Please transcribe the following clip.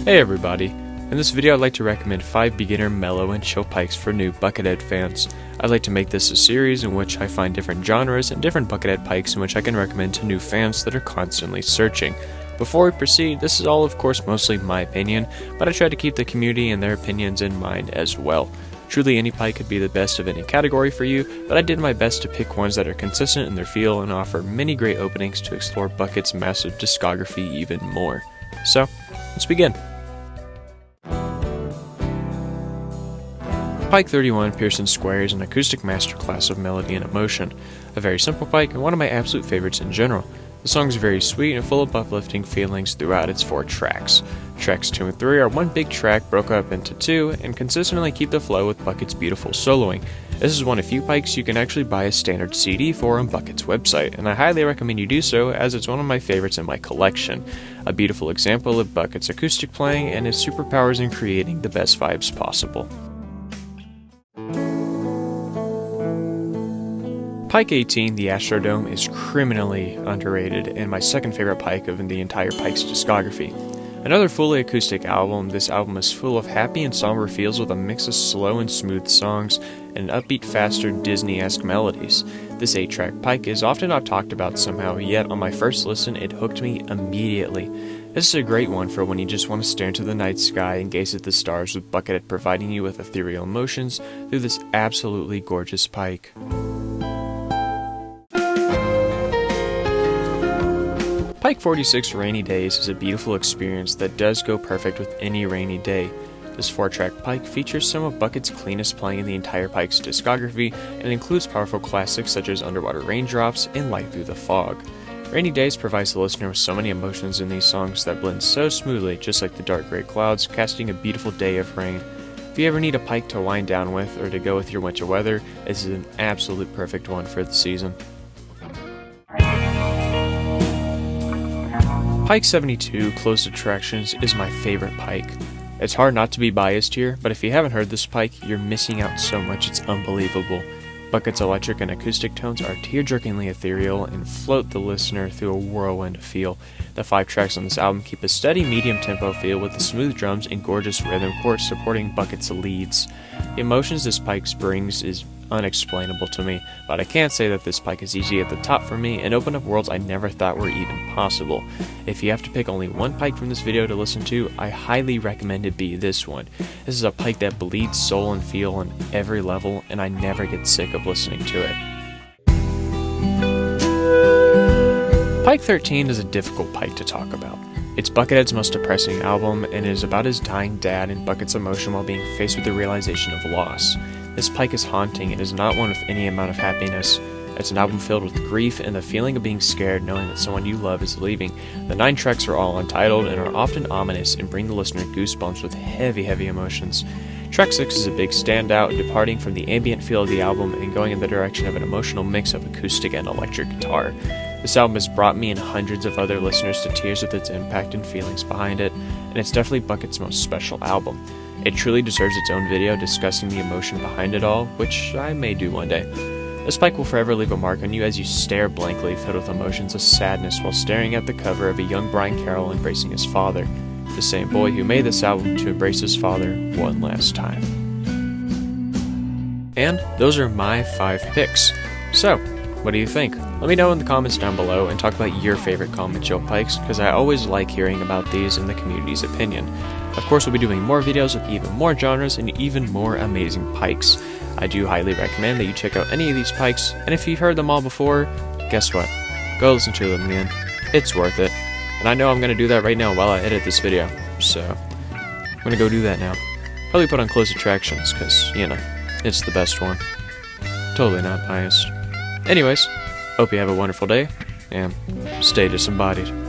Hey everybody! In this video I'd like to recommend 5 beginner, mellow, and chill pikes for new Buckethead fans. I'd like to make this a series in which I find different genres and different Buckethead pikes in which I can recommend to new fans that are constantly searching. Before we proceed, this is all of course mostly my opinion, but I try to keep the community and their opinions in mind as well. Truly any pike could be the best of any category for you, but I did my best to pick ones that are consistent in their feel and offer many great openings to explore Bucket's massive discography even more. So, let's begin. Pike 31 Pearson Square is an acoustic masterclass of melody and emotion. A very simple pike and one of my absolute favorites in general. The song is very sweet and full of uplifting feelings throughout its 4 tracks. Tracks 2 and 3 are one big track broke up into 2 and consistently keep the flow with Bucket's beautiful soloing. This is one of few pikes you can actually buy a standard CD for on Bucket's website, and I highly recommend you do so as it's one of my favorites in my collection. A beautiful example of Bucket's acoustic playing and his superpowers in creating the best vibes possible. Pike 18, the Astrodome, is criminally underrated and my second favorite pike of the entire Pikes discography. Another fully acoustic album, this album is full of happy and somber feels with a mix of slow and smooth songs and upbeat, faster, Disney-esque melodies. This 8-track pike is often not talked about somehow, yet on my first listen it hooked me immediately. This is a great one for when you just want to stare into the night sky and gaze at the stars, with Buckethead providing you with ethereal emotions through this absolutely gorgeous pike. Pike 46 Rainy Days is a beautiful experience that does go perfect with any rainy day. This 4-track pike features some of Bucket's cleanest playing in the entire Pike's discography and includes powerful classics such as Underwater Raindrops and Light Through the Fog. Rainy Days provides the listener with so many emotions in these songs that blend so smoothly, just like the dark gray clouds casting a beautiful day of rain. If you ever need a pike to wind down with or to go with your winter weather, this is an absolute perfect one for the season. Pike 72, Closed Attractions, is my favorite pike. It's hard not to be biased here, but if you haven't heard this pike, you're missing out so much it's unbelievable. Bucket's electric and acoustic tones are tear-jerkingly ethereal and float the listener through a whirlwind feel. The 5 tracks on this album keep a steady medium-tempo feel with the smooth drums and gorgeous rhythm chords supporting Bucket's leads. The emotions this pike brings is unexplainable to me, but I can't say that this pike is easy at the top for me and opened up worlds I never thought were even possible. If you have to pick only one pike from this video to listen to, I highly recommend it be this one. This is a pike that bleeds soul and feel on every level, and I never get sick of listening to it. Pike 13 is a difficult pike to talk about. It's Buckethead's most depressing album, and it is about his dying dad and Bucket's emotion while being faced with the realization of loss. This pike is haunting and is not one with any amount of happiness. It's an album filled with grief and the feeling of being scared knowing that someone you love is leaving. The 9 tracks are all untitled and are often ominous and bring the listener goosebumps with heavy emotions. Track 6 is a big standout, departing from the ambient feel of the album and going in the direction of an emotional mix of acoustic and electric guitar. This album has brought me and hundreds of other listeners to tears with its impact and feelings behind it, and it's definitely Bucket's most special album. It truly deserves its own video discussing the emotion behind it all, which I may do one day. This pike will forever leave a mark on you as you stare blankly, filled with emotions of sadness while staring at the cover of a young Brian Carroll embracing his father, the same boy who made this album to embrace his father one last time. And those are my 5 picks. So, what do you think? Let me know in the comments down below and talk about your favorite common chill pikes, because I always like hearing about these and the community's opinion. Of course, we'll be doing more videos with even more genres and even more amazing pikes. I do highly recommend that you check out any of these pikes, and if you've heard them all before, guess what? Go listen to them again. It's worth it. And I know I'm going to do that right now while I edit this video, so I'm going to go do that now. Probably put on Closed Attractions, because, you know, it's the best one. Totally not biased. Anyways, hope you have a wonderful day, and stay disembodied.